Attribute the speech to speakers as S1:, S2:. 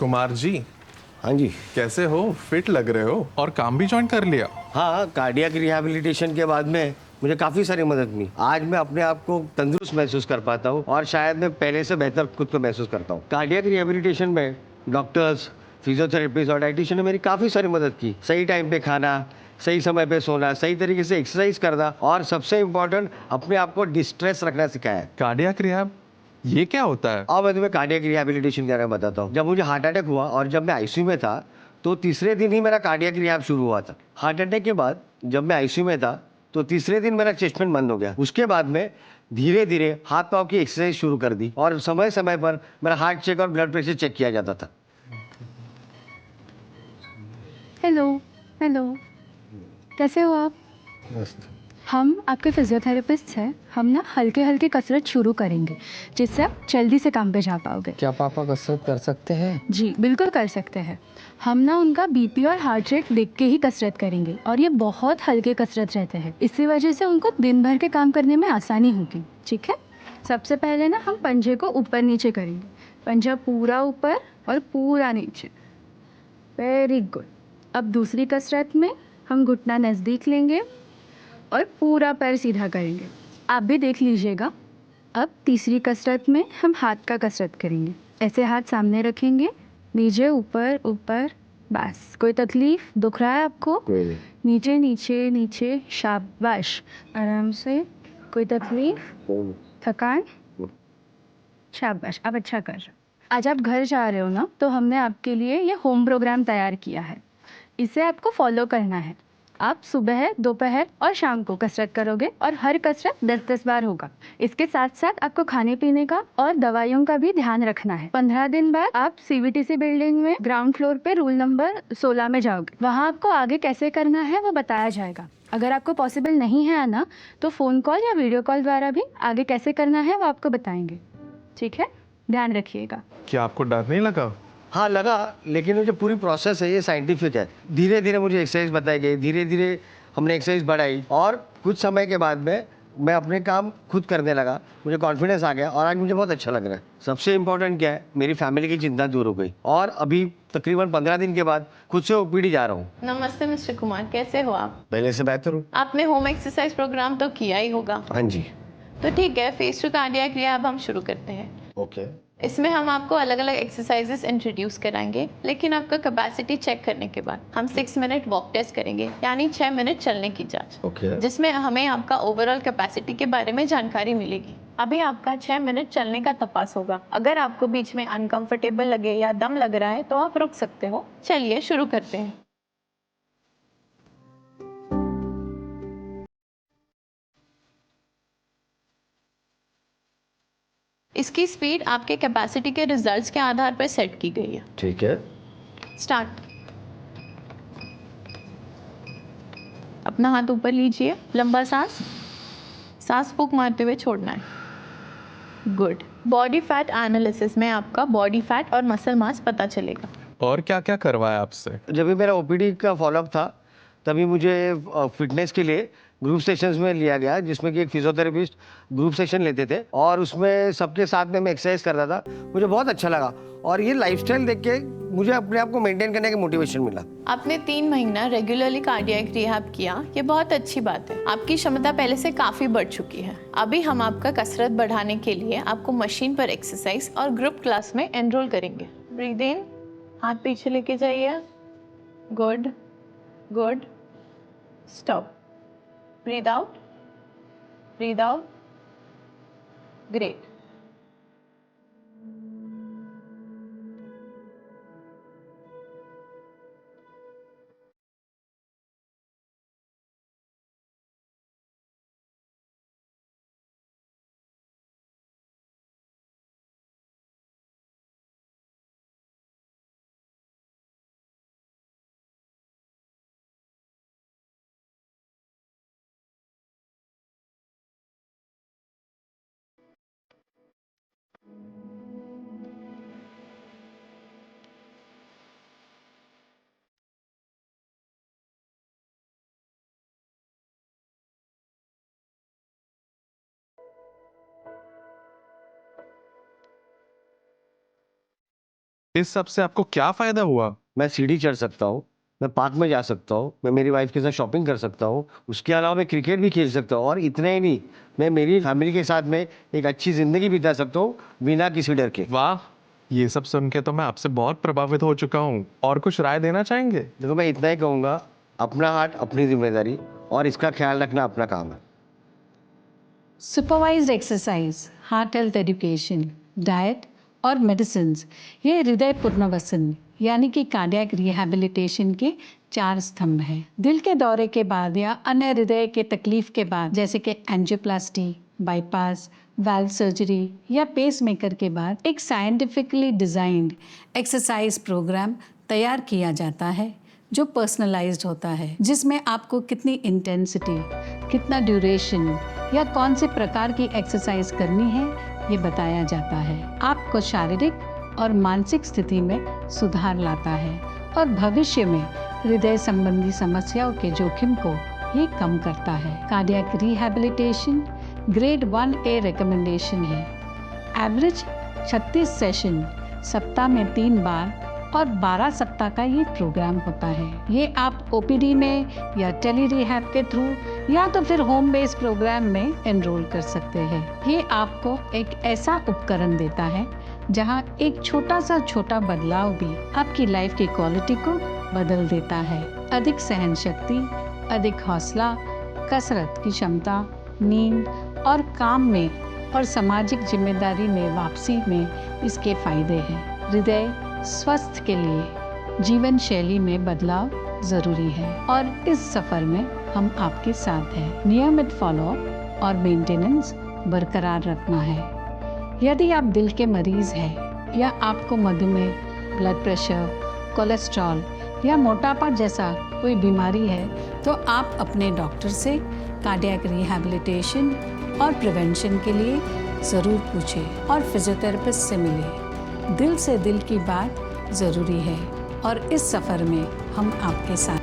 S1: कुमार जी,
S2: हाँ जी।
S1: कैसे हो? फिट लग रहे हो और काम भी ज्वाइन कर लिया।
S2: हाँ, कार्डियक रिहैबिलिटेशन के बाद में मुझे काफ़ी सारी मदद मिली। आज मैं अपने आप को तंदुरुस्त महसूस कर पाता हूँ और शायद मैं पहले से बेहतर खुद को महसूस करता हूँ। कार्डियक रिहैबिलिटेशन में डॉक्टर्स, फिजियोथेरेपिस्ट और डाइटिशियन ने मेरी काफ़ी सारी मदद की। सही टाइम पे खाना, सही समय पे सोना, सही तरीके से एक्सरसाइज करना और सबसे इम्पोर्टेंट अपने आप को डिस्ट्रेस रखना सिखाया है।
S1: कार्डियक रिहैब, ये क्या होता है?
S2: अब मैं तुम्हें कार्डियक रिहैबिलिटेशन के बारे में बताता हूँ। जब मुझे हार्ट अटैक हुआ और जब मैं आईसीयू में था तो तीसरे दिन ही मेरा कार्डियक रिहैब शुरू हुआ था। हार्ट अटैक के बाद जब मैं आईसीयू में था तो तीसरे दिन मेरा चेस्ट पेन बंद हो गया। उसके बाद में धीरे धीरे हाथ पाँव की एक्सरसाइज शुरू कर दी और समय समय पर मेरा हार्ट चेक और ब्लड प्रेशर चेक किया जाता था।
S3: हेलो। हेलो। कैसे हो आप?
S2: मस्त।
S3: हम आपके फिजियोथेरेपिस्ट हैं। हम ना हल्के हल्के कसरत शुरू करेंगे जिससे आप जल्दी से काम पे जा पाओगे।
S4: क्या पापा कसरत कर सकते हैं?
S3: जी बिल्कुल कर सकते हैं। हम ना उनका बीपी और हार्ट रेट देख के ही कसरत करेंगे और ये बहुत हल्के कसरत रहते हैं। इसी वजह से उनको दिन भर के काम करने में आसानी होगी। ठीक है, सबसे पहले ना हम पंजे को ऊपर नीचे करेंगे। पंजा पूरा ऊपर और पूरा नीचे। Very good. अब दूसरी कसरत में हम घुटना नज़दीक लेंगे और पूरा पैर सीधा करेंगे। आप भी देख लीजिएगा। अब तीसरी कसरत में हम हाथ का कसरत करेंगे। ऐसे हाथ सामने रखेंगे, नीचे ऊपर ऊपर। बस। कोई तकलीफ, दुख रहा है आपको? नीचे नीचे नीचे। शाबाश, आराम से। कोई तकलीफ, थकान? शाबाश, आप अच्छा कर रहे हो। आज आप घर जा रहे हो ना, तो हमने आपके लिए ये होम प्रोग्राम तैयार किया है। इसे आपको फॉलो करना है। आप सुबह, दोपहर और शाम को कसरत करोगे और हर कसरत 10-10 बार होगा। इसके साथ साथ आपको खाने पीने का और दवाइयों का भी ध्यान रखना है। 15 दिन बाद आप सीवीटीसी बिल्डिंग में ग्राउंड फ्लोर पे रूल नंबर 16 में जाओगे। वहाँ आपको आगे कैसे करना है वो बताया जाएगा। अगर आपको पॉसिबल नहीं है आना तो फ़ोन कॉल या वीडियो कॉल द्वारा भी आगे कैसे करना है वो आपको बताएंगे। ठीक है, ध्यान रखिएगा।
S1: क्या आपको डर नहीं लगा?
S2: हाँ लगा, लेकिन ये जो पूरी प्रोसेस है ये साइंटिफिक है। धीरे धीरे मुझे एक्सरसाइज बताई गई, धीरे धीरे हमने एक्सरसाइज बढ़ाई और कुछ समय के बाद में मैं अपने काम खुद करने लगा। मुझे कॉन्फिडेंस आ गया और आज मुझे बहुत अच्छा लग रहा है। सबसे इम्पोर्टेंट क्या है, मेरी फैमिली की चिंता दूर हो गई और अभी तकरीबन 15 दिन के बाद खुद से ओपीडी जा रहा हूँ।
S5: नमस्ते मिस्टर कुमार, कैसे हो आप?
S2: पहले से बेहतर हूँ।
S5: आपने होम एक्सरसाइज प्रोग्राम तो किया ही होगा।
S2: हाँ जी।
S5: तो ठीक है, फेस टू कार्डियक रिहैब हम शुरू करते हैं।
S2: ओके।
S5: इसमें हम आपको अलग अलग एक्सरसाइजेस इंट्रोड्यूस कराएंगे, लेकिन आपका कैपेसिटी चेक करने के बाद हम 6 मिनट वॉक टेस्ट करेंगे, यानी 6 मिनट चलने की जांच।
S2: ओके।
S5: जिसमें हमें आपका ओवरऑल कैपेसिटी के बारे में जानकारी मिलेगी। अभी आपका 6 मिनट चलने का तपास होगा। अगर आपको बीच में अनकंफर्टेबल लगे या दम लग रहा है तो आप रुक सकते हो। चलिए शुरू करते हैं। इसकी स्पीड आपके कैपेसिटी के रिजल्ट्स के आधार पर सेट की गई है।
S2: ठीक है।
S5: स्टार्ट। अपना हाथ ऊपर लीजिए, लंबा सांस। सांस फूंक मारते हुए छोड़ना है। गुड। बॉडी फैट एनालिसिस में आपका बॉडी फैट और मसल मास पता चलेगा।
S1: और क्या क्या करवाया आपसे?
S2: जब भी मेरा ओपीडी का फॉलोअप था तभी मुझे फिटनेस के लिए ग्रुप सेशंस में लिया गया, जिसमें कि एक फिजियोथेरेपिस्ट ग्रुप सेशन लेते थे और उसमें सबके साथ में मैं एक्सरसाइज करता था। मुझे बहुत अच्छा लगा और ये लाइफस्टाइल देख के मुझे अपने आप को मेंटेन करने का मोटिवेशन मिला।
S5: आपने 3 महीना रेगुलरली कार्डियक रिहैब किया, ये बहुत अच्छी बात है। आपकी क्षमता पहले से काफ़ी बढ़ चुकी है। अभी हम आपका कसरत बढ़ाने के लिए आपको मशीन पर एक्सरसाइज और ग्रुप क्लास में एनरोल करेंगे। ब्रीद इन, हाथ पीछे लेके जाइए। Good good. Stop. Breathe out, breathe out. Great.
S1: इस सब से आपको क्या फायदा हुआ?
S2: मैं सीढ़ी चढ़ सकता हूँ, मैं पार्क में जा सकता हूँ, मैं मेरी वाइफ के साथ शॉपिंग कर सकता हूँ, उसके अलावा मैं क्रिकेट भी खेल सकता हूँ, और इतना ही नहीं, मैं मेरी फैमिली के साथ में एक अच्छी ज़िंदगी बिता सकता हूँ बिना किसी डर के।
S1: वाह, ये सब सुन के तो मैं आपसे बहुत प्रभावित हो चुका हूँ। और कुछ राय देना चाहेंगे?
S2: देखो, मैं इतना ही कहूँगा, अपना हार्ट अपनी जिम्मेदारी, और इसका ख्याल रखना अपना काम है।
S6: Supervised exercise, heart health education, diet और मेडिसिन, ये हृदय पुनर्वसन यानी कि कार्डियक रिहैबिलिटेशन के 4 स्तंभ हैं। दिल के दौरे के बाद या अन्य हृदय के तकलीफ के बाद, जैसे कि एंजियोप्लास्टी, बाईपास, वाल्व सर्जरी या पेसमेकर के बाद, एक साइंटिफिकली डिज़ाइंड एक्सरसाइज प्रोग्राम तैयार किया जाता है जो पर्सनलाइज्ड होता है, जिसमें आपको कितनी इंटेंसिटी, कितना ड्यूरेशन या कौन से प्रकार की एक्सरसाइज करनी है ये बताया जाता है। आपको शारीरिक और मानसिक स्थिति में सुधार लाता है और भविष्य में हृदय संबंधी समस्याओं के जोखिम को ये कम करता है। Cardiac rehabilitation grade 1A recommendation है। एवरेज 36 सेशन सप्ताह में 3 बार और 12 सप्ताह का ये प्रोग्राम होता है। ये आप OPD में या टेली रिहैब के थ्रू या तो फिर होम बेस्ड प्रोग्राम में एनरोल कर सकते हैं। ये आपको एक ऐसा उपकरण देता है जहां एक छोटा बदलाव भी आपकी लाइफ की क्वालिटी को बदल देता है। अधिक सहन शक्ति, अधिक हौसला, कसरत की क्षमता, नींद और काम में और सामाजिक जिम्मेदारी में वापसी में इसके फायदे हैं। हृदय स्वस्थ के लिए जीवन शैली में बदलाव जरूरी है और इस सफर में हम आपके साथ हैं। नियमित फॉलोअप और मेंटेनेंस बरकरार रखना है। यदि आप दिल के मरीज हैं या आपको मधुमेह, ब्लड प्रेशर, कोलेस्ट्रॉल या मोटापा जैसा कोई बीमारी है तो आप अपने डॉक्टर से कार्डियक रिहैबिलिटेशन और प्रिवेंशन के लिए ज़रूर पूछें और फिजियोथेरेपिस्ट से मिलें। दिल से दिल की बात ज़रूरी है और इस सफ़र में हम आपके साथ